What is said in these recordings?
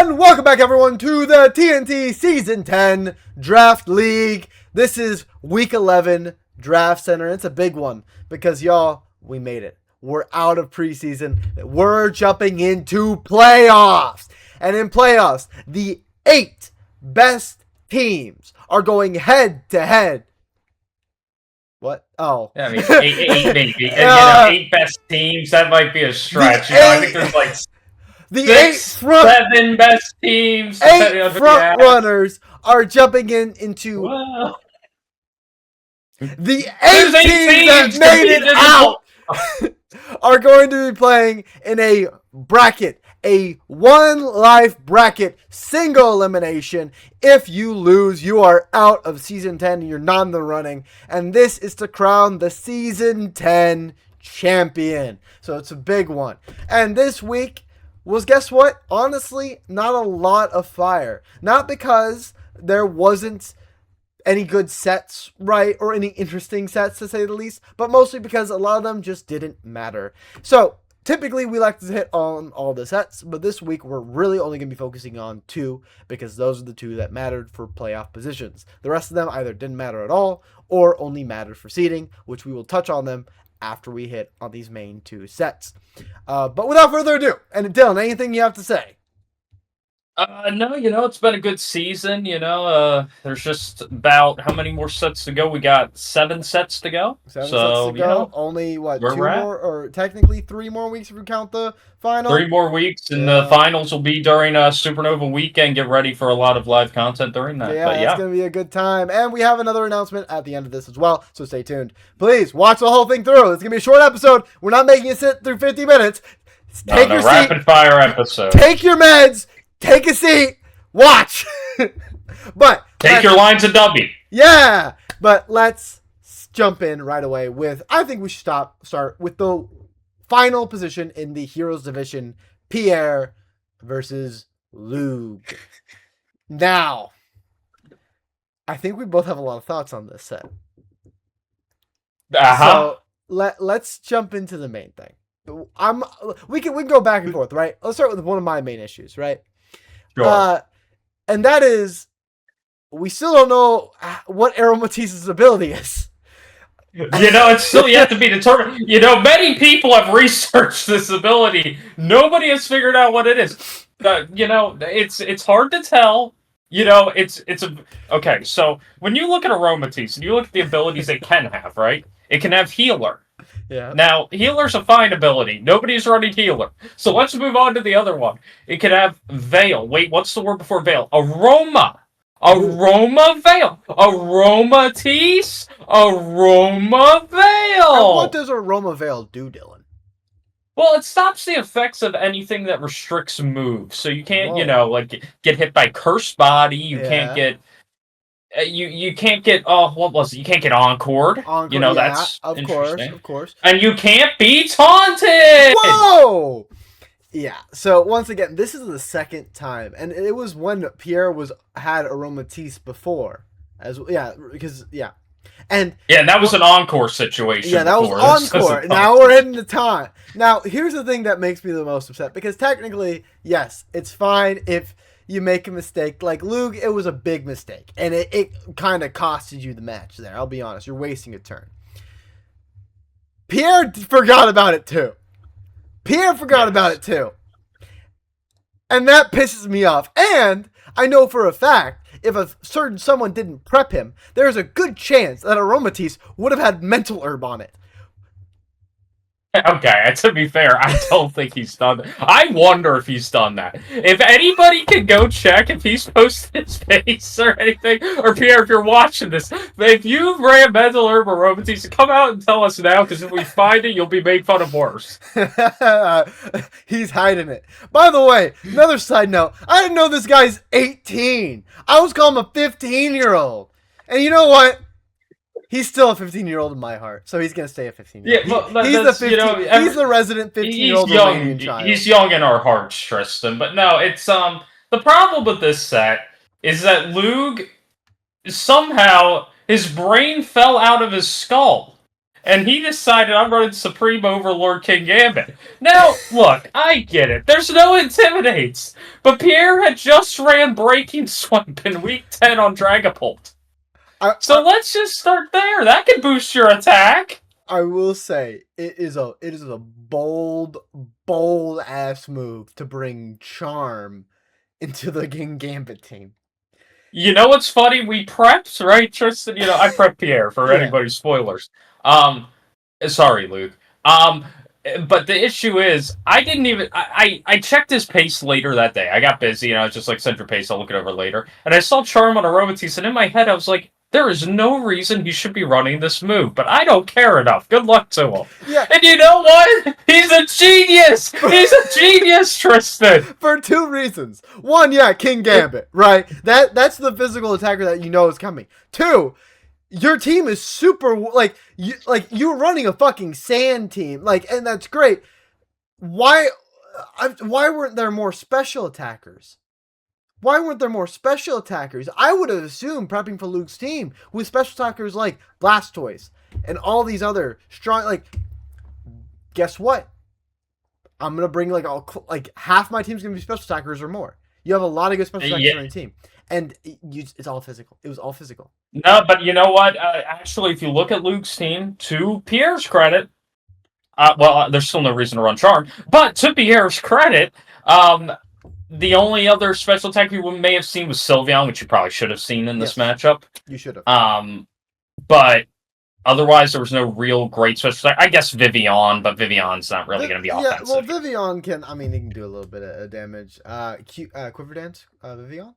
And welcome back, everyone, to the TNT Season 10 Draft League. This is Week 11 Draft Center. It's a big one because, y'all, we made it. We're out of preseason. We're jumping into playoffs. And in playoffs, the 8 best teams are going head-to-head. What? Oh. Yeah, I mean, eight maybe. And, 8 best teams, that might be a stretch. I think there's like... The 7 best teams. 8 front runners are jumping into the 8 teams that made it out are going to be playing in a bracket, a one-life bracket, single elimination. If you lose, you are out of Season 10 and you're not in the running. And this is to crown the Season 10 champion. So it's a big one. And this week was, guess what? Honestly, not a lot of fire. Not because there wasn't any good sets, right? Or any interesting sets, to say the least. But mostly because a lot of them just didn't matter. So, typically, we like to hit on all the sets. But this week, we're really only going to be focusing on 2. Because those are the 2 that mattered for playoff positions. The rest of them either didn't matter at all. Or only mattered for seeding. Which we will touch on them after we hit on these main 2 sets. But without further ado, and Dylan, anything you have to say? No, it's been a good season, there's just about, how many more sets to go? We got 7 sets to go. 7 sets to go. Only, 2 more, or technically 3 more weeks if we count the final? 3 more weeks, and the finals will be during Supernova weekend. Get ready for a lot of live content during that. Yeah, it's going to be a good time. And we have another announcement at the end of this as well, so stay tuned. Please, watch the whole thing through. It's going to be a short episode. We're not making it sit through 50 minutes. Take your seat. Rapid-fire episode. Take your meds. Take a seat. Watch. But take your lines of Dubby. Yeah. But let's jump in right away with, I think we should start with the final position in the Heroes Division, Pierre versus Luke. Now, I think we both have a lot of thoughts on this set. So let's jump into the main thing. We can go back and forth, right? Let's start with one of my main issues, right? Sure. And that is, we still don't know what Aromatisse's ability is. It's still yet to be determined. Many people have researched this ability. Nobody has figured out what it is. It's hard to tell. Okay, so when you look at Aromatisse and you look at the abilities it can have, right? It can have Healer. Yeah. Now, Healer's a fine ability. Nobody's running Healer. So let's move on to the other one. It can have Veil. Wait, what's the word before Veil? Aroma. Aroma Veil. Aromatisse. Aroma Veil. And what does Aroma Veil do, Dylan? Well, it stops the effects of anything that restricts moves. So you can't, get hit by Cursed Body. You can't get... You can't get what was it? You can't get encored. That's of course. And you can't be taunted. Whoa! Yeah. So once again, this is the second time, and it was when Pierre had Aromatisse before, and that was an encore situation. Yeah, that was encore. Now we're hitting the taunt. Now here's the thing that makes me the most upset, because technically, yes, it's fine if you make a mistake. Like Luke, it was a big mistake. And it kind of costed you the match there. I'll be honest. You're wasting a turn. Pierre forgot about it too. And that pisses me off. And I know for a fact, if a certain someone didn't prep him, there's a good chance that Aromatisse would have had Mental Herb on it. Okay, to be fair, I don't think he's done that. I wonder if he's done that. If anybody can go check if he's posted his face or anything, or Pierre, if you're watching this, if you've ran Mental Herb or Aromatisse, come out and tell us now, because if we find it, you'll be made fun of worse. He's hiding it. By the way, another side note, I didn't know this guy's 18. I was calling him a 15-year-old. And you know what? He's still a 15-year-old in my heart, so he's going to stay a 15-year-old. Yeah, but he's the resident 15-year-old Romanian child. He's young in our hearts, Tristan. But no, it's the problem with this set is that Luke, somehow, his brain fell out of his skull. and he decided I'm running Supreme Overlord King Gambit. Now, look, I get it. There's no intimidates, but Pierre had just ran Breaking Swipe in week 10 on Dragapult. So let's just start there. That could boost your attack. I will say it is a bold ass move to bring Charm into the King Gambit team. You know what's funny? We prepped, right, Tristan? You know, I prepped Pierre for anybody's spoilers. Sorry, Luke. But the issue is, I didn't even. I checked his pace later that day. I got busy, and I was just like, send your pace. I'll look it over later. And I saw Charm on Aromatisse, and in my head, I was like, there is no reason he should be running this move, but I don't care enough. Good luck to him. Yeah. And you know what? He's a genius! He's a genius, Tristan! For two reasons. One, yeah, King Gambit, right? That's the physical attacker that you know is coming. Two, your team is super, you're running a fucking sand team, and that's great. Why weren't there more special attackers? Why weren't there more special attackers? I would have assumed prepping for Luke's team with special attackers like Blastoise and all these other strong, guess what? I'm going to bring half my team's going to be special attackers or more. You have a lot of good special attackers on your team. And it's all physical. It was all physical. No, but you know what? Actually, if you look at Luke's team, to Pierre's credit, there's still no reason to run Charm, but to Pierre's credit, the only other special attack you may have seen was Sylveon, which you probably should have seen in this matchup. You should have. But otherwise, there was no real great special attack. I guess Vivian, but Vivian's not really going to be offensive. Yeah, well, Vivian can, he can do a little bit of damage. Quiver Dance, Vivian?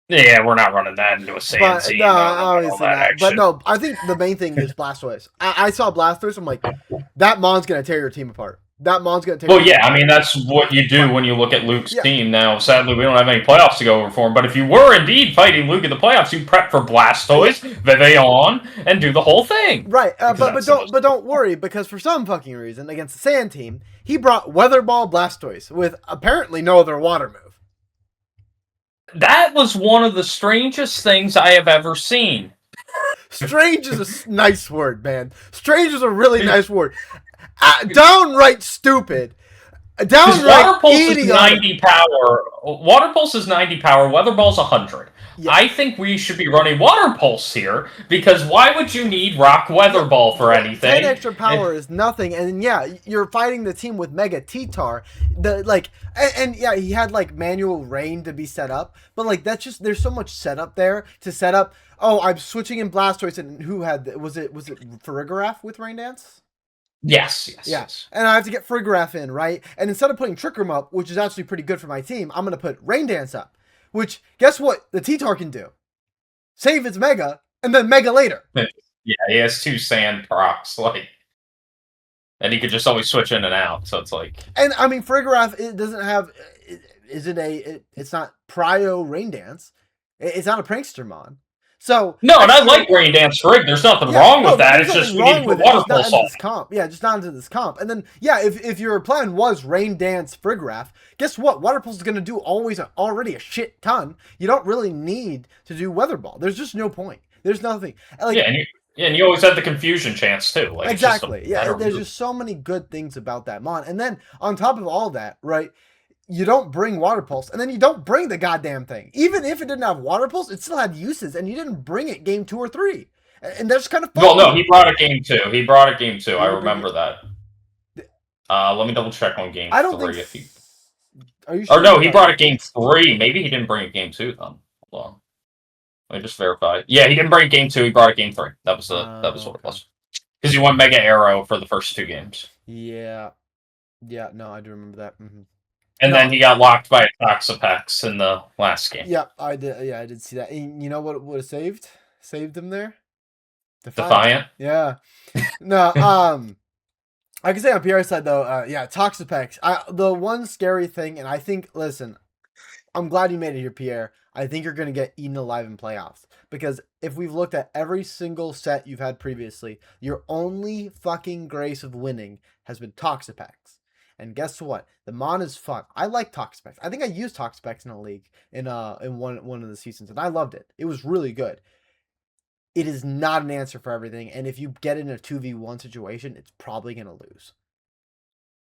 Yeah, we're not running that into a sand scene. No, obviously not. But no, I think the main thing is Blastoise. I saw Blastoise, I'm like, that Mon's going to tear your team apart. That Mon's going to take. Well, yeah, I mean, that's what you do when you look at Luke's team. Now, sadly, we don't have any playoffs to go over for him, but if you were indeed fighting Luke in the playoffs, you prep for Blastoise, Vivian, and do the whole thing. Right, but don't worry, because for some fucking reason, against the Sand team, he brought Weather Ball Blastoise with apparently no other water move. That was one of the strangest things I have ever seen. Strange is a nice word, man. Strange is a really nice word. Downright stupid. Downright Water Pulse is 90 power. Water Pulse is 90 power. Weather Ball's 100. Yeah. I think we should be running Water Pulse here, because why would you need Rock Weather Ball for anything? 10 extra power is nothing, and yeah, you're fighting the team with Mega T-Tar. Yeah, he had manual rain to be set up, but that's just, there's so much setup there to set up. Oh, I'm switching in Blastoise, and who had was it Farigiraf with Rain Dance? Yes. And I have to get Farigiraf in, right? And instead of putting Trick Room up, which is actually pretty good for my team, I'm going to put Rain Dance up. Which, guess what? The T-Tar can do. Save its Mega, and then Mega later. Yeah, he has 2 sand procs, and he could just always switch in and out, so it's And, I mean, Farigiraf, it doesn't have... It's not Prio Rain Dance. It's not a Prankster Mon. So no, and I like Rain Dance Frig. There's nothing wrong with that. It's just we need to put Water Pulse on. Comp. Yeah, just not into this comp. And then, yeah, if your plan was Rain Dance Farigiraf, guess what? Water Pulse is going to do already a shit ton. You don't really need to do Weather Ball. There's just no point. There's nothing. And you always have the confusion chance, too. Exactly. There's just so many good things about that Mon. And then, on top of all that, right, you don't bring Water Pulse, and then you don't bring the goddamn thing. Even if it didn't have Water Pulse, it still had uses, and you didn't bring it game 2 or 3. And that's kind of fun. Well, no, he brought it game 2. I remember that. Let me double check on game 3. I don't think... Are you sure? Or no, he brought it game 3. Maybe he didn't bring it game 2, then. Hold on. Let me just verify. Yeah, he didn't bring it game 2, he brought it game 3. That was what it was. Because he won Mega Arrow for the first 2 games. Yeah. Yeah, no, I do remember that. Mm-hmm. And then he got locked by Toxapex in the last game. Yeah, I did. Yeah, I did see that. And you know what would have saved him there? Defiant. Yeah. No. I can say on PR's side though. Toxapex. The one scary thing, and I think, listen, I'm glad you made it here, Pierre. I think you're gonna get eaten alive in playoffs, because if we've looked at every single set you've had previously, your only fucking grace of winning has been Toxapex. And guess what? The Mon is fun. I like Toxapex. I think I used Toxapex in a league in one of the seasons, and I loved it. It was really good. it is not an answer for everything. And if you get in a 2v1 situation, it's probably going to lose.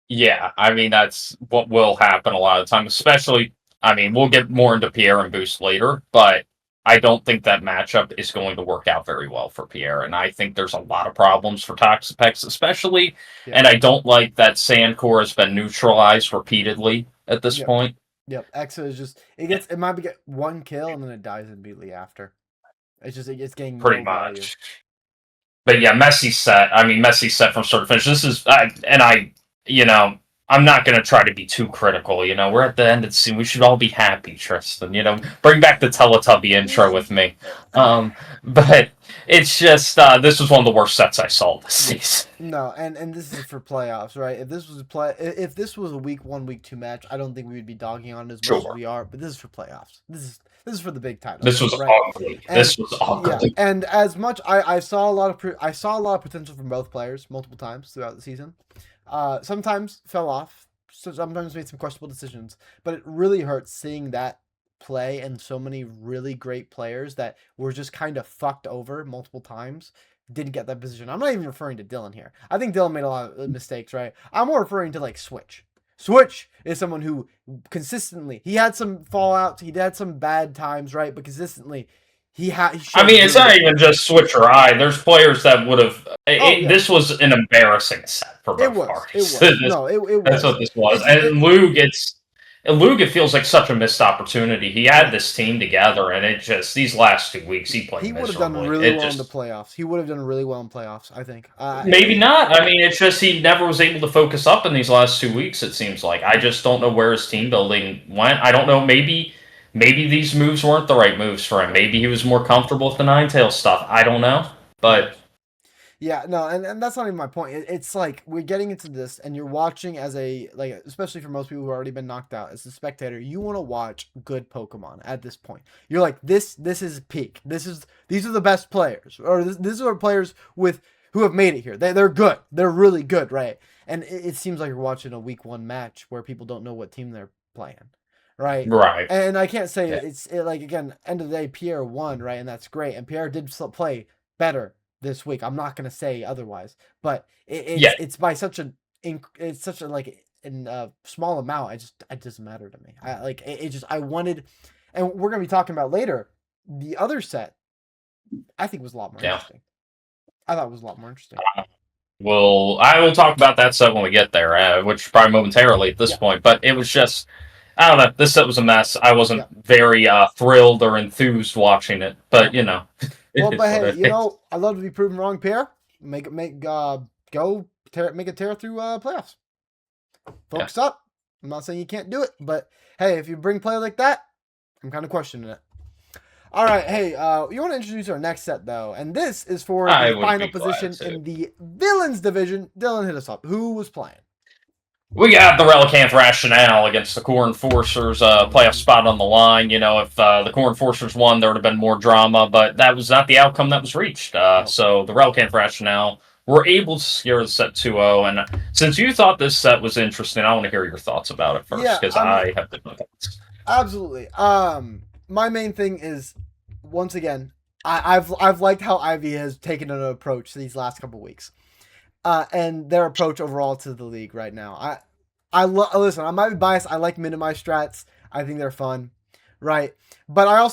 Yeah, I mean, that's what will happen a lot of the time, especially, I mean, we'll get more into Pierre and Boost later, but I don't think that matchup is going to work out very well for Pierre, and I think there's a lot of problems for Toxapex, especially, and I don't like that Sandcore has been neutralized repeatedly at this point. Yep, Exa is just, it might get one kill and then it dies immediately after. It's getting Pretty no much. value. But yeah, messy set. I mean, messy set from start to finish. This is, I'm not going to try to be too critical. We're at the end of the scene. We should all be happy, Tristan. Bring back the Teletubby intro with me. But it's just, this was one of the worst sets I saw this season. No, and this is for playoffs, right? If this was a week 1, week 2 match, I don't think we would be dogging on it as much as we are. But this is for playoffs. This is for the big title. This was ugly. This was ugly. Yeah, and as much I saw a lot of potential from both players multiple times throughout the season. Sometimes fell off. Sometimes made some questionable decisions. But it really hurts seeing that play and so many really great players that were just kind of fucked over multiple times didn't get that position. I'm not even referring to Dylan here. I think Dylan made a lot of mistakes, right? I'm more referring to like Switch. Switch is someone who consistently, he had some fallouts, he had some bad times, right? But consistently, I mean, it's not even just Switch or I. There's players that would have. This was an embarrassing set for both parties. It was. That's what this was. And Lug, it feels like such a missed opportunity. He had this team together, and it just, these last 2 weeks, he played miserably. He would have done really well in the playoffs. He would have done really well in playoffs, I think. Maybe not. I mean, it's just he never was able to focus up in these last 2 weeks, it seems like. I just don't know where his team building went. I don't know. Maybe these moves weren't the right moves for him. Maybe he was more comfortable with the Ninetales stuff. I don't know. But yeah, no, and that's not even my point. It's like we're getting into this, and you're watching as especially for most people who have already been knocked out, as a spectator, you want to watch good Pokemon at this point. You're like, this is peak. These are the best players, or these are players who have made it here. They're good. They're really good, right? And it seems like you're watching a week 1 match where people don't know what team they're playing. Right. And I can't say again, end of the day, Pierre won, right? And that's great. And Pierre did play better this week. I'm not gonna say otherwise, but it's by such a small amount. It doesn't matter to me. I wanted, and we're gonna be talking about later. The other set, I think was a lot more interesting. I thought it was a lot more interesting. Well, I will talk about that set when we get there, which probably momentarily at this point. But it was just, I don't know. This set was a mess. I wasn't very thrilled or enthused watching it, but Well, but hey, I'd love to be proven wrong, Pierre. Make it tear through playoffs. Focus up. I'm not saying you can't do it, but hey, if you bring play like that, I'm kind of questioning it. All right, hey, you want to introduce our next set though, and this is for the final position in the Villains division. Dylan, hit us up. Who was playing? We got the Relicanth Rationale against the Core Enforcers, playoff spot on the line. If the Core Enforcers won, there would have been more drama, but that was not the outcome that was reached. So the Relicanth Rationale were able to secure the set 2-0, and since you thought this set was interesting, I want to hear your thoughts about it first, because I have different thoughts. Absolutely. My main thing is, once again, I've liked how Ivy has taken an approach these last couple weeks. And their approach overall to the league right now. Listen, I might be biased. I like minimize strats. I think they're fun, right? But I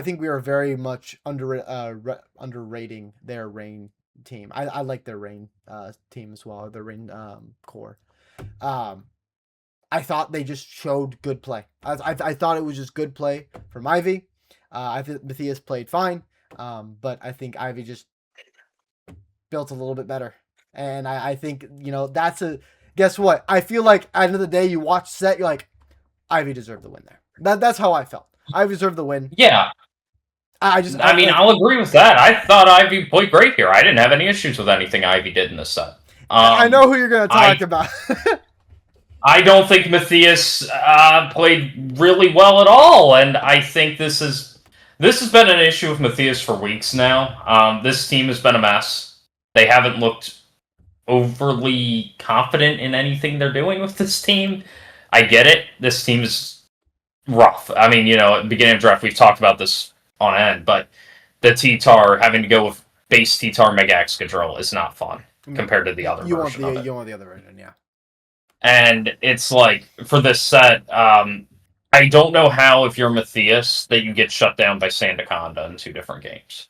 think we are very much underrating their rain team. I like their rain team as well, their rain core. I thought they just showed good play. I thought it was just good play from Ivy. I think Matthias played fine, but I think Ivy just built a little bit better. And I think, guess what? I feel like at the end of the day, you watch set, you're like, Ivy deserved the win there. That's how I felt. Ivy deserved the win. Yeah. I'll agree with that. I thought Ivy played great here. I didn't have any issues with anything Ivy did in this set. I know who you're going to talk about. I don't think Matthias played really well at all, and I think this has been an issue with Matthias for weeks now. This team has been a mess. They haven't looked overly confident in anything they're doing with this team. I get it. This team is rough. I mean, at the beginning of the draft, we've talked about this on end, but the T-Tar having to go with base T-Tar Mega Excadrill is not fun compared to the other version of it. You want the other version, yeah. And it's like, for this set, I don't know how, if you're Matthias, that you get shut down by Sandaconda in 2 different games.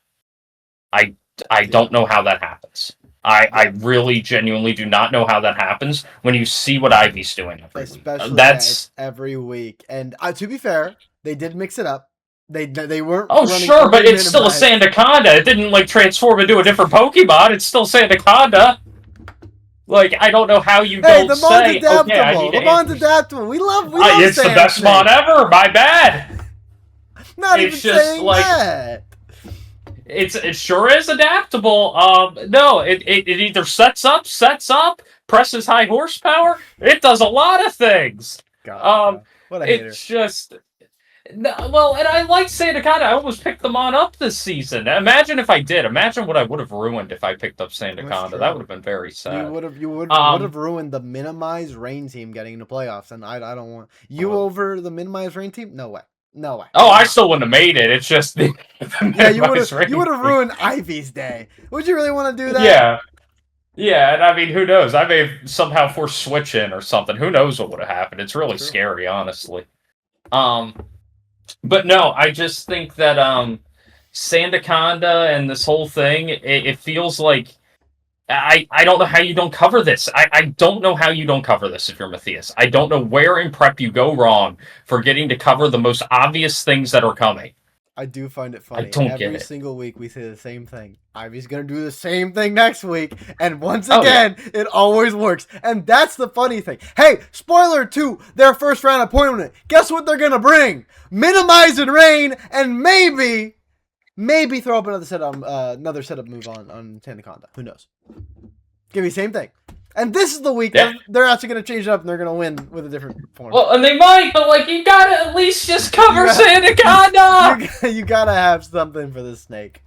I don't know how that happens. I really genuinely do not know how that happens when you see what Ivy's doing every week. Especially every week. And to be fair, they did mix it up. They weren't. Oh sure, but it's still a Sandaconda. It didn't like transform into a different Pokemon. It's still Sandaconda. Like, I don't know how you don't say, adaptable. Okay, I need Lamon's adaptable. We love it's the best mod ever. My bad. Not it's even just saying like that. It sure is adaptable. No, it either sets up, presses high horsepower. It does a lot of things. God, what a hater. It's just. Well, and I like Sandaconda. I almost picked them on up this season. Imagine if I did. Imagine what I would have ruined if I picked up Sandaconda. That would have been very sad. You would have ruined the minimized rain team getting into playoffs, and I don't want you over the minimized rain team. No way. No way. Oh, I still wouldn't have made it. It's just the you would have ruined Ivy's day. Would you really want to do that? Yeah. Yeah, and I mean, who knows? I may have somehow forced switch in or something. Who knows what would have happened? It's really scary, honestly. But no, I just think that Sandaconda and this whole thing, it feels like I don't know how you don't cover this. I don't know how you don't cover this if you're Matthias. I don't know where in prep you go wrong for getting to cover the most obvious things that are coming. I do find it funny. I don't get it. Every single week we say the same thing. Ivy's going to do the same thing next week. And once again, it always works. And that's the funny thing. Hey, spoiler to their first round opponent. Guess what they're going to bring? Minimize and rain, and maybe throw up another setup move on Sandaconda. Who knows? Give me the same thing. And this is the week they're actually going to change it up and they're going to win with a different form. Well, and they might, but like you got to at least just cover Sandaconda. You got to have something for this snake.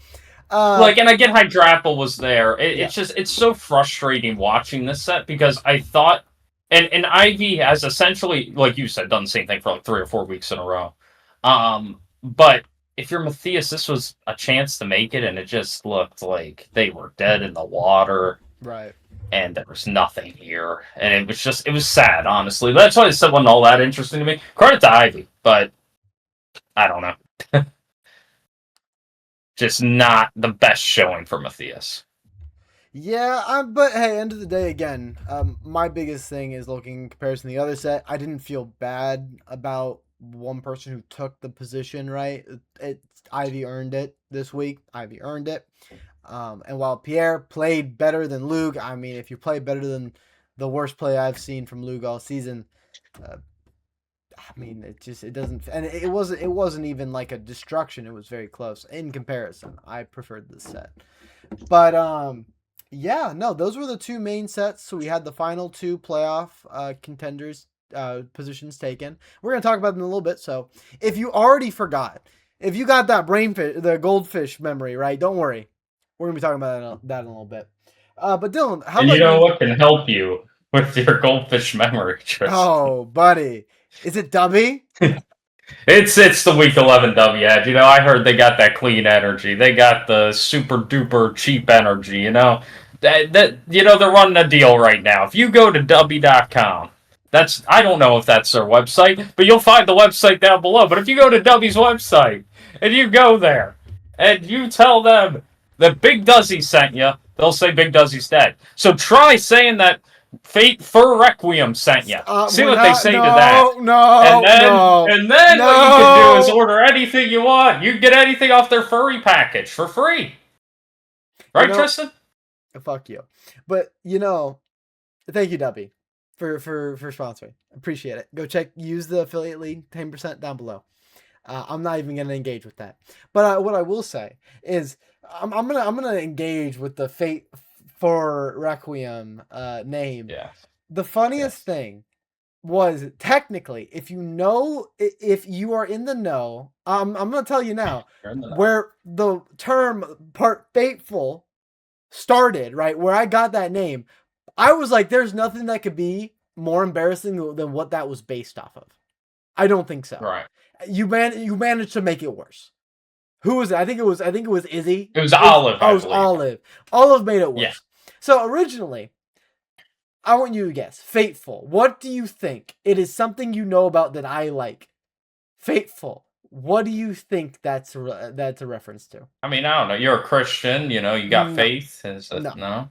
And I get Hydrapple was there. It's so frustrating watching this set because I thought, and Ivy has essentially, like you said, done the same thing for like 3 or 4 weeks in a row. But if you're Matthias, this was a chance to make it, and it just looked like they were dead in the water. Right. And there was nothing here. And it was sad, honestly. That's why it wasn't all that interesting to me. Credit to Ivy, but I don't know. Just not the best showing for Matthias. Yeah, but hey, end of the day, again, my biggest thing is looking in comparison to the other set. I didn't feel bad about one person who took the position, right? Ivy earned it this week. Ivy earned it. And while Pierre played better than Lug, I mean, if you play better than the worst play I've seen from Lug all season, I mean, it doesn't, and it wasn't even like a destruction. It was very close in comparison. I preferred this set, but yeah, no, those were the 2 main sets. So we had the final 2 playoff contenders positions taken. We're gonna talk about them in a little bit. So if you already forgot, if you got that the goldfish memory, right? Don't worry. We're going to be talking about that in a little bit. But Dylan, how about you know what can help you with your goldfish memory, Tristan? Oh, buddy. Is it Dubby? It's the week 11 Dubby ad. You know, I heard they got that clean energy. They got the super duper cheap energy, you know. They're running a deal right now. If you go to Dubby.com, I don't know if that's their website, but you'll find the website down below. But if you go to Dubby's website and you go there and you tell them that Big Duzzy sent you, they'll say Big Duzzy's dead. So try saying that Fate for Requiem sent you. See what they say to that. And then what you can do is order anything you want. You can get anything off their furry package for free. Right, Tristan? Fuck you. But, thank you, Dubby, for sponsoring. Appreciate it. Use the affiliate link, 10% down below. I'm not even going to engage with that. But what I will say is, I'm gonna engage with the Fate for Requiem name. Yeah. The funniest thing was technically, if you are in the know, I'm gonna tell you now where the term part fateful started, right? Where I got that name, I was like, there's nothing that could be more embarrassing than what that was based off of. I don't think so. Right. You managed to make it worse. Who was it? I think it was Izzy. It was Olive. Oh, it was Olive. Olive made it worse. Yeah. So originally, I want you to guess. Fateful. What do you think? It is something you know about that I like. Fateful. What do you think that's a reference to? I mean, I don't know. You're a Christian, you know. You got faith. Is it, No. no?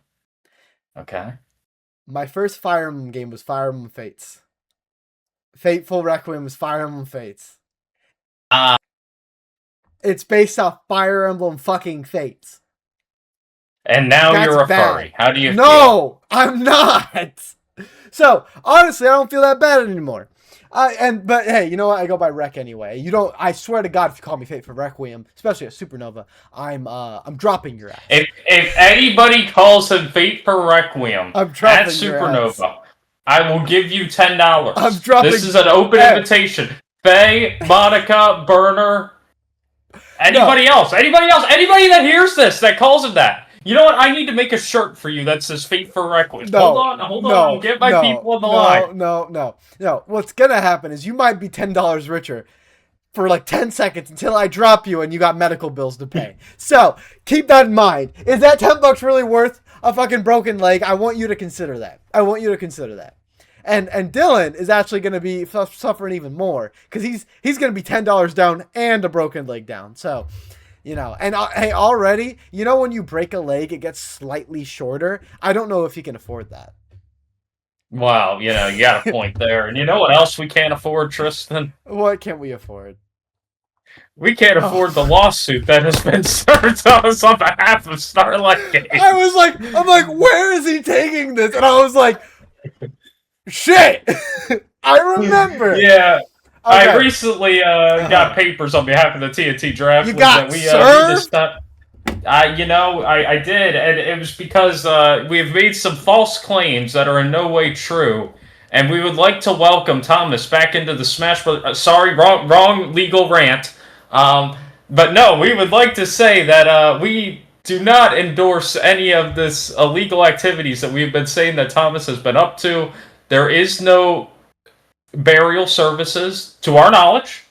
Okay. My first Fire Emblem game was Fire Emblem Fates. Fateful Requiem was Fire Emblem Fates. It's based off Fire Emblem fucking Fates. And now That's you're a bad. furry. How do you feel? No, I'm not. So honestly, I don't feel that bad anymore. But hey, you know what? I go by Rec anyway. You don't. I swear to God, if you call me Fate for Requiem, especially at Supernova, I'm dropping your ass. If anybody calls him Fate for Requiem I'm dropping at your ass. Supernova, I will give you $10. I'm dropping. This is an open invitation. Faye, Monica, Burner, anybody else, anybody that hears this that calls him that. You know what? I need to make a shirt for you that says Fate for Requiem. Hold on. I'll get my people on the line. No. What's gonna happen is you might be $10 richer for like 10 seconds until I drop you and you got medical bills to pay. So keep that in mind. Is that $10 really worth a fucking broken leg? I want you to consider that. And Dylan is actually going to be suffering even more because he's going to be $10 down and a broken leg down. So, you know, and hey, already, you know, when you break a leg, it gets slightly shorter. I don't know if you can afford that. Wow, you know, you got a point there. And you know what else we can't afford, Tristan? What can't we afford? We can't afford the lawsuit that has been served on us on behalf of Starlight Games. I'm like, where is he taking this? And I was like, shit! I remember. Yeah. Okay. I recently got papers on behalf of the TNT Draft. You got that we served? I did, and it was because we have made some false claims that are in no way true, and we would like to welcome Thomas back into the Smash Bros. Sorry, wrong legal rant. But no, we would like to say that we do not endorse any of this illegal activities that we've been saying that Thomas has been up to. There is no burial services, to our knowledge.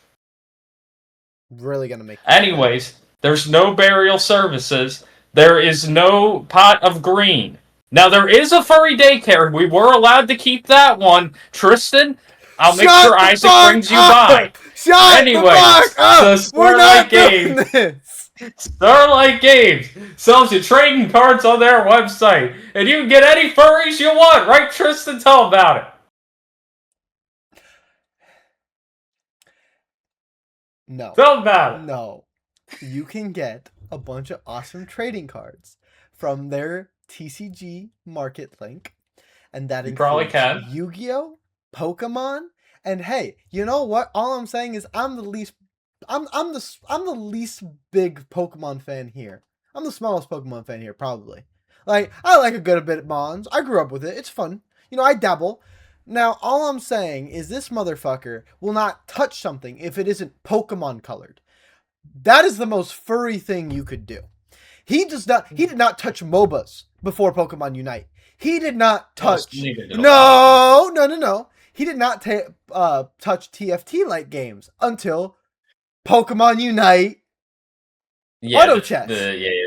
Really gonna make. Anyways, there's no burial services. There is no pot of green. Now, there is a furry daycare. We were allowed to keep that one. Tristan, I'll make sure Isaac brings you by. Anyways, the Starlight Games. Starlight Games sells you trading cards on their website. And you can get any furries you want. Right, Tristan? Tell them about it. No. Tell them about it. No. You can get a bunch of awesome trading cards from their TCG market link. And that includes Yu-Gi-Oh!, Pokemon, and hey, you know what? All I'm saying is I'm the least big Pokemon fan here. I'm the smallest Pokemon fan here, probably. Like, I like a good bit of Mons. I grew up with it. It's fun. You know, I dabble. Now, all I'm saying is this motherfucker will not touch something if it isn't Pokemon colored. That is the most furry thing you could do. He did not touch MOBAs before Pokemon Unite. He did not touch. No. He did not touch TFT-like games until Pokemon Unite. Auto chess.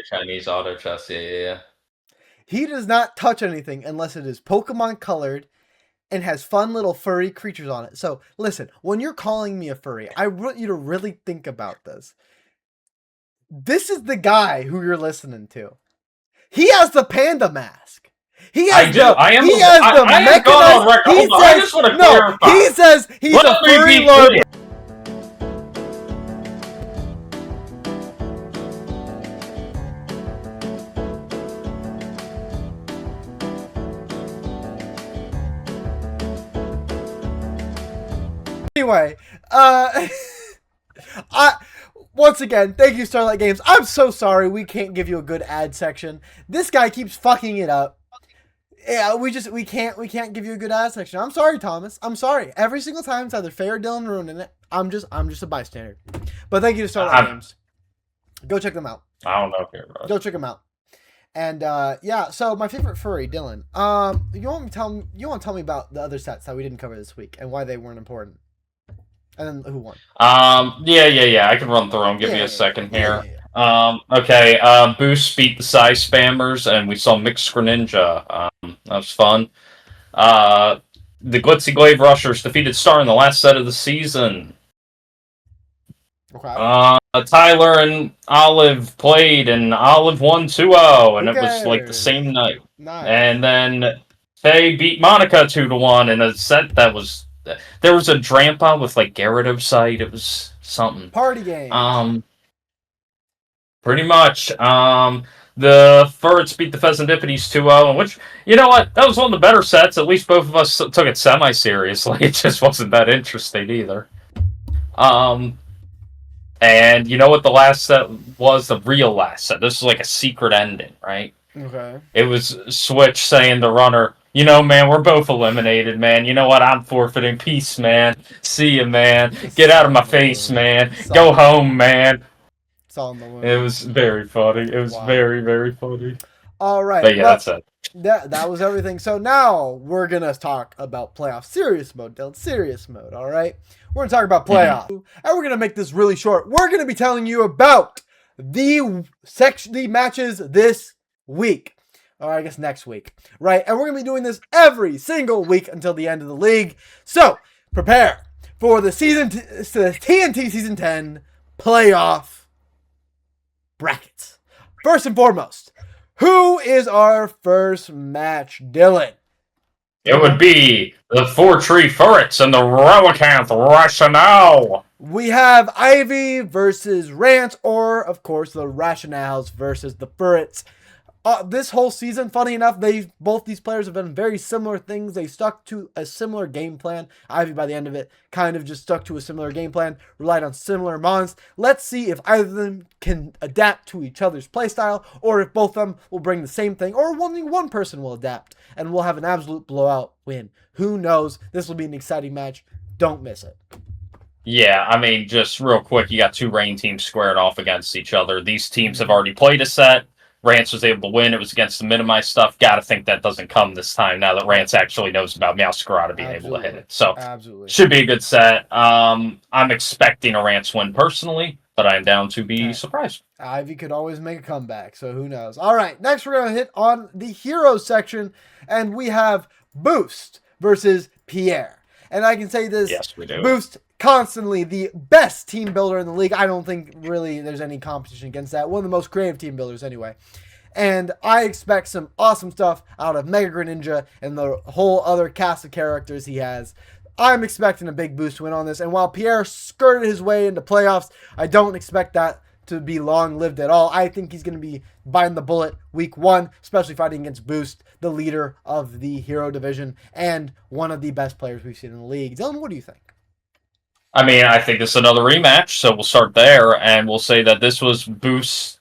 Chinese auto chess. Yeah. He does not touch anything unless it is Pokemon colored and has fun little furry creatures on it. So listen, when you're calling me a furry, I want you to really think about this. This is the guy who you're listening to. He has the panda mask. He says he's a furry LARPer. Anyway, once again, thank you, Starlight Games. I'm so sorry we can't give you a good ad section. This guy keeps fucking it up. Yeah, we can't give you a good ad section. I'm sorry, Thomas. I'm sorry. Every single time it's either Faye or Dylan ruining it. I'm just a bystander. But thank you to Starlight Games. Go check them out. I don't know if you're right. Go check them out. And yeah, so my favorite furry, Dylan. You want to tell me about the other sets that we didn't cover this week and why they weren't important? And then who won? Yeah. I can run through them. Give me a second here. Okay. Boost beat the Size Spammers, and we saw Mixed Greninja. That was fun. Uh, the Glitzy Glaive Rushers defeated Star in the last set of the season. Okay. Tyler and Olive played, and Olive won 2-0, and Who it was like the cares? same night. Nice. And then Faye beat Monica 2-1 in a set that was. There was a Drampa with like Gyarados site. It was something. Party game. Pretty much. The Furts beat the Pheasantippities 2-0, and which, you know what? That was one of the better sets. At least both of us took it semi-seriously. It just wasn't that interesting either. And you know what the last set was? The real last set. This was like a secret ending, right? Okay. It was Switch saying to Runner, you know, man, we're both eliminated, man. You know what? I'm forfeiting. Peace, man. See you, man. Get out of my face, man. Go home, man. It was very funny. It was very, very funny. All right. But yeah, that's it. That was everything. So now we're going to talk about playoff serious mode, Dylan. Serious mode, all right? We're going to talk about playoff. And we're going to make this really short. We're going to be telling you about the matches this week. Or I guess next week, right? And we're going to be doing this every single week until the end of the league. So prepare for the TNT Season 10 playoff brackets. First and foremost, who is our first match, Dylan? It would be the Four-Tree Furrets and the Relicanth Rationale. We have Ivy versus Rant, or, of course, the Rationales versus the Furrets. This whole season, funny enough, both these players have done very similar things. They stuck to a similar game plan. Ivy, by the end of it, kind of just stuck to a similar game plan, relied on similar mons. Let's see if either of them can adapt to each other's playstyle, or if both of them will bring the same thing, or only one person will adapt, and we'll have an absolute blowout win. Who knows? This will be an exciting match. Don't miss it. Yeah, I mean, just real quick, you got two rain teams squared off against each other. These teams have already played a set. Rance was able to win. It was against the minimized stuff. Gotta think that doesn't come this time now that Rance actually knows about Meowscarada being able to hit it. So, should be a good set. I'm expecting a Rance win personally, but I'm down to be surprised. Ivy could always make a comeback, so who knows. All right, next we're going to hit on the heroes section, and we have Boost versus Pierre. And I can say this. Yes, we do. Boost, constantly the best team builder in the league. I don't think really there's any competition against that. One of the most creative team builders anyway. And I expect some awesome stuff out of Mega Greninja and the whole other cast of characters he has. I'm expecting a big Boost win on this. And while Pierre skirted his way into playoffs, I don't expect that to be long-lived at all. I think he's going to be biting the bullet week 1, especially fighting against Boost, the leader of the hero division and one of the best players we've seen in the league. Dylan, what do you think? I mean, I think this is another rematch, so we'll start there, and we'll say that this was Boost's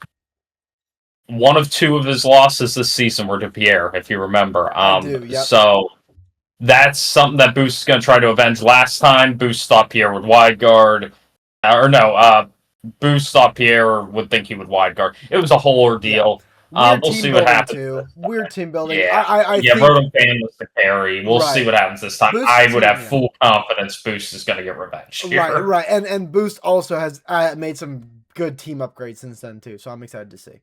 one of 2 of his losses this season were to Pierre, if you remember. I do, yep. So that's something that Boost is going to try to avenge. Last time, Boost thought Pierre would wide guard. Boost thought Pierre would think he would wide guard. It was a whole ordeal. We'll see what happens. Weird team building. Yeah, I think Rotom Fan was the carry. We'll see what happens this time. Boost I would have full confidence Boost is going to get revenge here. Right. And Boost also has made some good team upgrades since then, too. So I'm excited to see.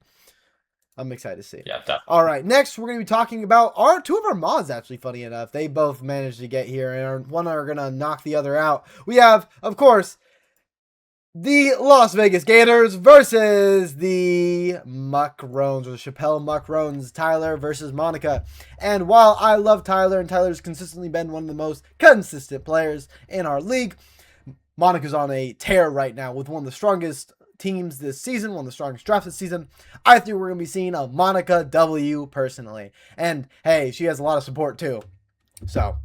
Yeah, definitely. All right, next we're going to be talking about 2 of our mods, actually, funny enough. They both managed to get here, and one are going to knock the other out. We have, of course, the Las Vegas Gators versus the Muckrones, or the Chappelle Muckrones, Tyler versus Monica. And while I love Tyler, and Tyler's consistently been one of the most consistent players in our league, Monica's on a tear right now with one of the strongest teams this season, one of the strongest drafts this season. I think we're going to be seeing a Monica W personally. And, hey, she has a lot of support, too. So,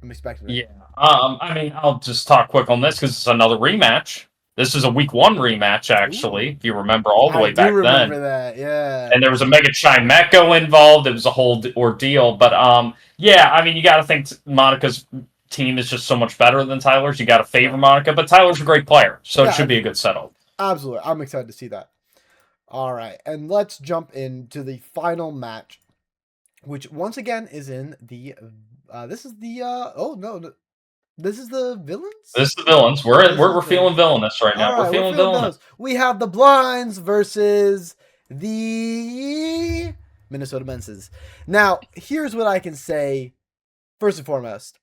I'm expecting it. Yeah. I mean, I'll just talk quick on this because it's another rematch. This is a week 1 rematch, actually, if you remember all the way back then. I remember that, yeah. And there was a Mega Chimecho involved. It was a whole ordeal. But, yeah, I mean, you got to think Monica's team is just so much better than Tyler's. You got to favor Monica, but Tyler's a great player, so it should be a good settle. Absolutely. I'm excited to see that. All right, and let's jump into the final match, which once again is in the, this is the, This is the villains? This is the villains. We're feeling villainous right now. All right, we're feeling villainous. those. We have the Blinds versus the Minnesota Menses. Now, here's what I can say. First and foremost,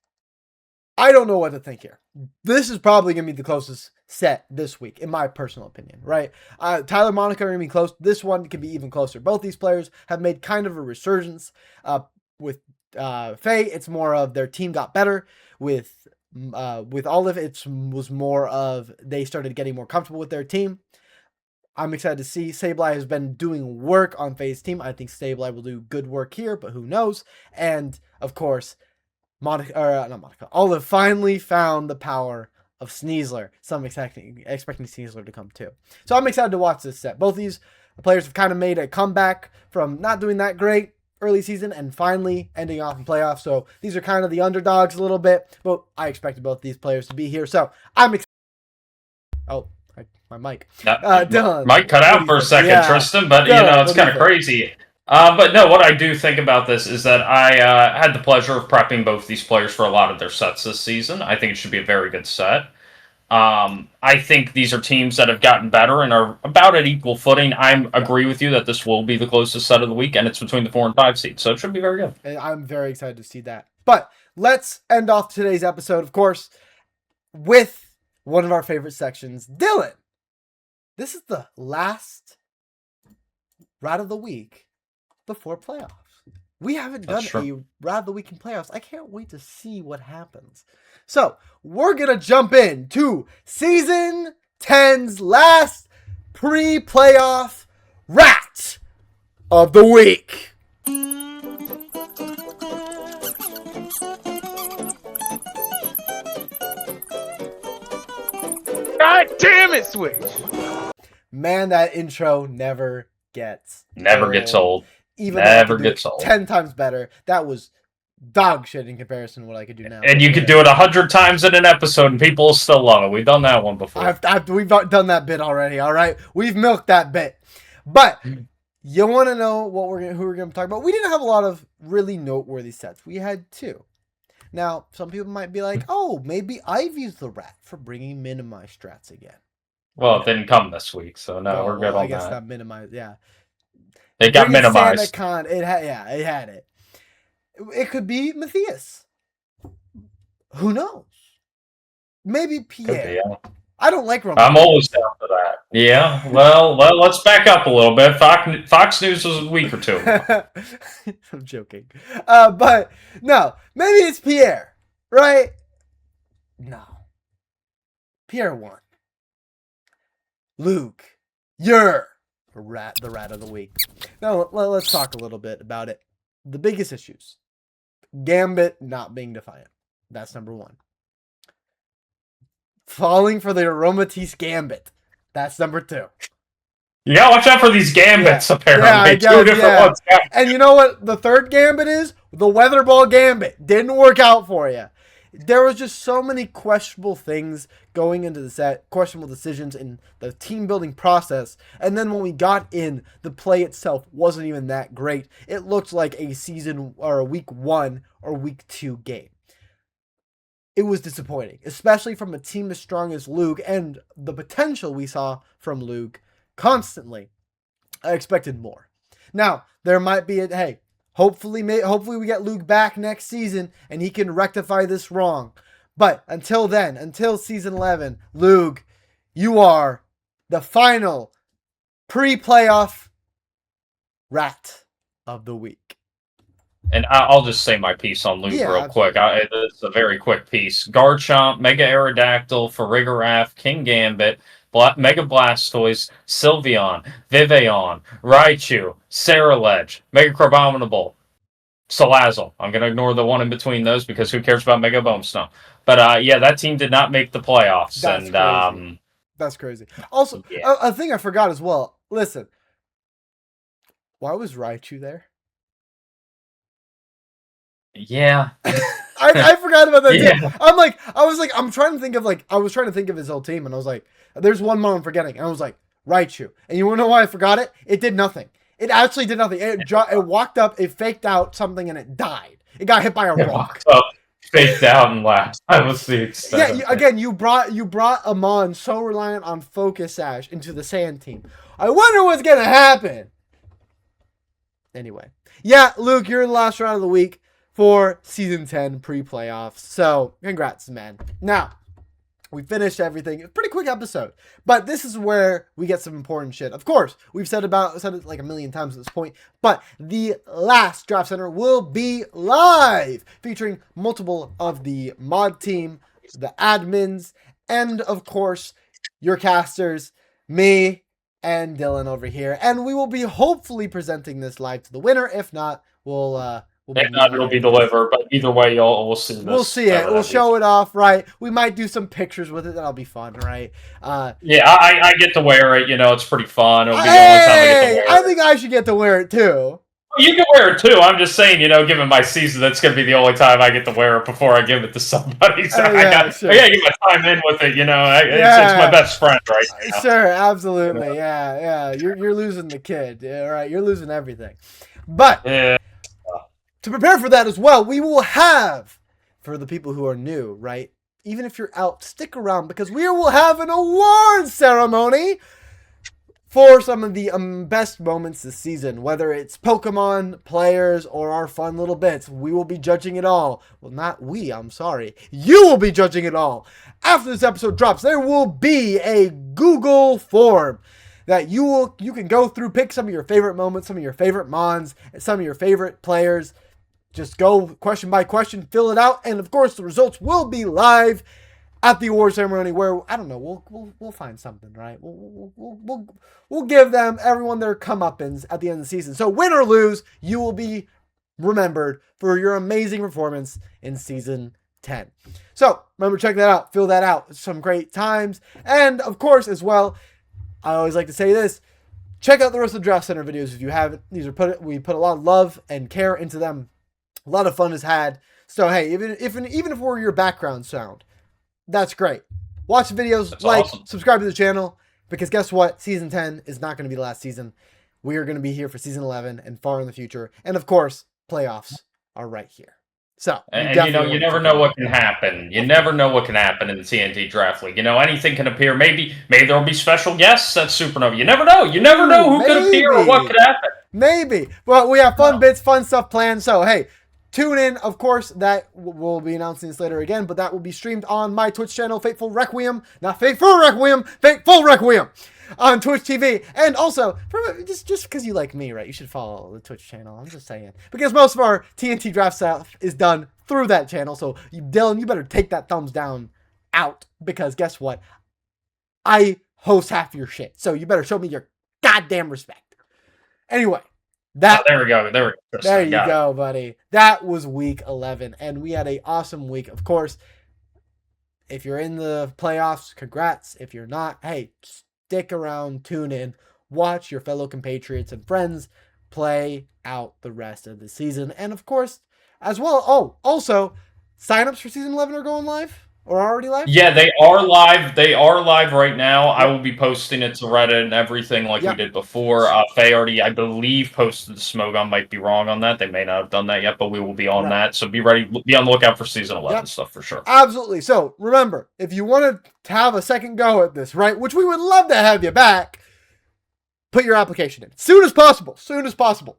I don't know what to think here. This is probably going to be the closest set this week, in my personal opinion, right? Tyler, Monica are going to be close. This one could be even closer. Both these players have made kind of a resurgence. With Faye, it's more of their team got better. With Olive, it was more of they started getting more comfortable with their team. I'm excited to see. Sableye has been doing work on Faye's team. I think Sableye will do good work here, but who knows? And, of course, Olive finally found the power of Sneasler. So I'm expecting Sneasler to come too. So I'm excited to watch this set. Both these players have kind of made a comeback from not doing that great early season and finally ending off in playoffs. So these are kind of the underdogs a little bit, but I expected both these players to be here. So I'm excited. Oh, my mic. Dylan. Mic cut out for a second, yeah. Tristan, but it's kind of crazy. But no, what I do think about this is that I had the pleasure of prepping both these players for a lot of their sets this season. I think it should be a very good set. I think these are teams that have gotten better and are about at equal footing. I agree with you that this will be the closest set of the week, and it's between the 4 and 5 seeds, so it should be very good. And I'm very excited to see that. But let's end off today's episode, of course, with one of our favorite sections, Dylan. This is the last Rat of the Week before playoffs. We haven't done a Rat of the Week in playoffs. I can't wait to see what happens. So, we're going to jump into Season 10's last pre-playoff Rat of the Week. God damn it, Switch! Man, that intro never gets old. Even never gets old. 10 times better. That was dog shit in comparison to what I could do now. And you could do it 100 times in an episode and people will still love it. We've done that one before. We've done that bit already, all right? We've milked that bit. But you want to know who we're going to talk about? We didn't have a lot of really noteworthy sets. We had 2. Now, some people might be like, oh, maybe I've used the Rat for bringing minimize strats again. Well, it didn't come this week, so no, we're good on that. I guess that minimized, yeah. It got minimized. It had it. It could be Matthias. Who knows? Maybe Pierre. Be, yeah. I don't like Roman. I'm always down for that. Yeah. Well, let's back up a little bit. Fox News was a week or 2. I'm joking. But no, maybe it's Pierre, right? No. Pierre won. Luke, you're the rat of the week. Now, let's talk a little bit about it. The biggest issues. Gambit not being defiant. That's number 1. Falling for the Aromatisse Gambit. That's number 2. You gotta watch out for these Gambits, apparently. Yeah, 2 different ones. And you know what the third Gambit is? The Weatherball Gambit. Didn't work out for you. There was just so many questionable things going into the set, questionable decisions in the team building process. And then when we got in, the play itself wasn't even that great. It looked like a season or a week 1 or week 2 game. It was disappointing, especially from a team as strong as Luke and the potential we saw from Luke constantly. I expected more. Now, there might be hopefully we get Luke back next season and he can rectify this wrong. But until then, until season 11, Luke, you are the final pre-playoff Rat of the Week. And I'll just say my piece on Luke real quick. It's a very quick piece. Garchomp, Mega Aerodactyl, Farigiraf, King Gambit, Mega Blastoise, Sylveon, Viveon, Raichu, Ceruledge, Mega Crabominable, Salazzle. I'm going to ignore the one in between those because who cares about Mega Bonesnow? But that team did not make the playoffs. That's crazy. Also, a thing I forgot as well. Listen, why was Raichu there? Yeah. I forgot about that too. I'm trying to think of his whole team, and I was like, there's one more I'm forgetting. And I was like, Raichu. And you wanna know why I forgot it? It did nothing. It actually did nothing. It walked up, it faked out something, and it died. It got hit by a rock. faked out and laughed. I was the extent. Again, you brought Amon so reliant on Focus Ash into the Sand team. I wonder what's gonna happen. Anyway, yeah, Luke, you're in the last round of the week for Season 10 pre-playoffs. So, congrats, man. Now, we finished everything. It's a pretty quick episode. But this is where we get some important shit. Of course, we've said it like a million times at this point. But the last Draft Center will be live, featuring multiple of the mod team, the admins, and of course, your casters, me, and Dylan over here. And we will be hopefully presenting this live to the winner. If not, if not, it'll be delivered. But either way, we'll see this. We'll see it. We'll show it off, right? We might do some pictures with it. That'll be fun, right? Yeah, I get to wear it. It's pretty fun. It'll be the only time I get to wear it. I think I should get to wear it too. You can wear it too. I'm just saying, given my season, that's going to be the only time I get to wear it before I give it to somebody. So I got to get my time in with it. It's my best friend right now. Sure, absolutely. Yeah. You're losing the kid. Yeah, right. You're losing everything. But to prepare for that as well, we will have, for the people who are new, right? Even if you're out, stick around because we will have an award ceremony for some of the best moments this season, whether it's Pokemon, players, or our fun little bits. We will be judging it all. Well, not we, I'm sorry. You will be judging it all. After this episode drops, there will be a Google form that you can go through, pick some of your favorite moments, some of your favorite mons, and some of your favorite players. Just go question by question, fill it out, and of course the results will be live at the award ceremony. Where I don't know, we'll find something, right? We'll give everyone their comeuppance at the end of the season. So win or lose, you will be remembered for your amazing performance in season 10. So remember, check that out, fill that out. Some great times, and of course as well, I always like to say this: check out the rest of the Draft Center videos if you haven't. We put a lot of love and care into them. A lot of fun is had. So hey, even if we're your background sound, that's great. Watch the videos, that's awesome. Subscribe to the channel, because guess what? Season 10 is not going to be the last season. We are going to be here for season 11 and far in the future. And of course, playoffs are right here. So, and you never know what can happen. You never know what can happen in the TNT Draft League. Anything can appear. Maybe there'll be special guests at Supernova. You never know. You never know who could appear or what could happen. Maybe. Well, we have fun bits, fun stuff planned. So, hey, tune in, of course. That we'll be announcing this later again, but that will be streamed on my Twitch channel, Fateful Requiem. Not Fateful Requiem, Fateful Requiem on Twitch TV. And also, just because you like me, right, you should follow the Twitch channel. I'm just saying. Because most of our TNT draft stuff is done through that channel. So, Dylan, you better take that thumbs down out, because guess what? I host half your shit. So, you better show me your goddamn respect. Anyway. There we go. There you go, buddy. That was week 11, and we had an awesome week. Of course, if you're in the playoffs, congrats. If you're not, hey, stick around, tune in, watch your fellow compatriots and friends play out the rest of the season. And of course, as well, also, signups for season 11 are going live? Or already live? Yeah, they are live. They are live right now. Yep. I will be posting it to Reddit and everything like we did before. Faye already, I believe, posted the smoke. I might be wrong on that. They may not have done that yet, but we will be on that. So be ready. Be on the lookout for season 11 stuff for sure. Absolutely. So remember, if you want to have a second go at this, right, which we would love to have you back, put your application in. Soon as possible.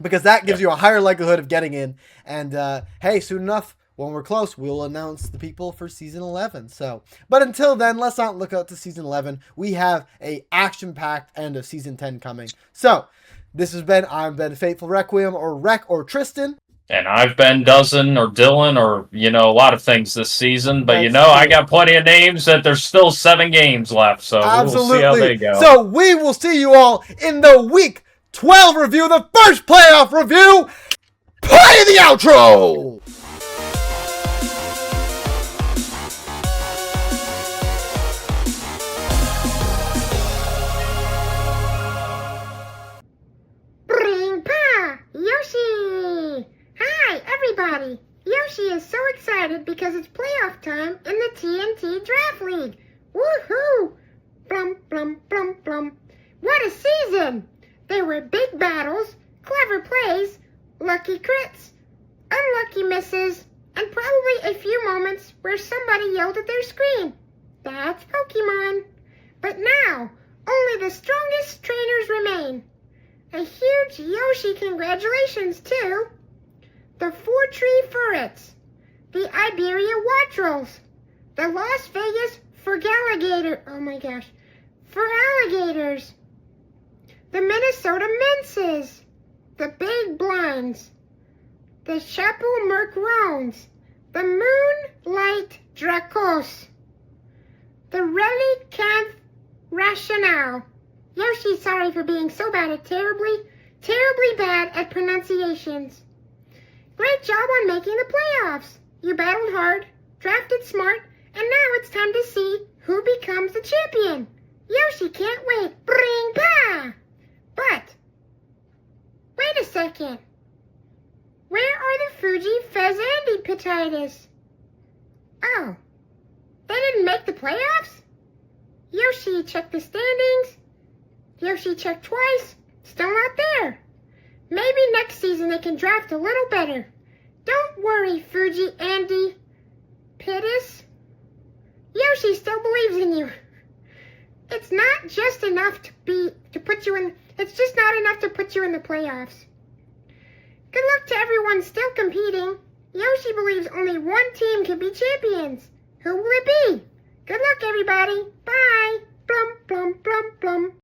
Because that gives you a higher likelihood of getting in. And hey, soon enough, when we're close, we'll announce the people for season 11. So, but until then, let's not look out to season 11. We have a action-packed end of season 10 coming. So, I've been Fateful Requiem, or Rec, or Tristan. And I've been Dozen, or Dylan, or, a lot of things this season. But, I got plenty of names that there's still 7 games left. So, we'll see how they go. So, we will see you all in the week 12 review, the first playoff review. Play the outro! Yoshi! Hi, everybody! Yoshi is so excited because it's playoff time in the TNT Draft League. Woohoo! Blum, blum, blum, blum. What a season! There were big battles, clever plays, lucky crits, unlucky misses, and probably But now, only the strongest trainers remain. A huge Yoshi congratulations to the Four-Tree Furrets, the Iberia Watrels, the Las Vegas for alligators, the Minnesota Minces, the Big Blinds, the Chapel Mercrones, the Moonlight Dracos, the Relicanth Rationale. Yoshi, sorry for being so bad at terribly bad at pronunciations. Great job on making the playoffs. You battled hard, drafted smart, and now it's time to see who becomes the champion. Yoshi can't wait. Bring pa! But, wait a second. Where are the Fuji Fezandipititis? Oh, they didn't make the playoffs? Yoshi checked the standings. Yoshi checked twice. Still not there. Maybe next season they can draft a little better. Don't worry, Fuji Andy Pittis. Yoshi still believes in you. It's not just enough it's just not enough to put you in the playoffs. Good luck to everyone still competing. Yoshi believes only one team can be champions. Who will it be? Good luck, everybody. Bye. Blum, blum, blum, blum.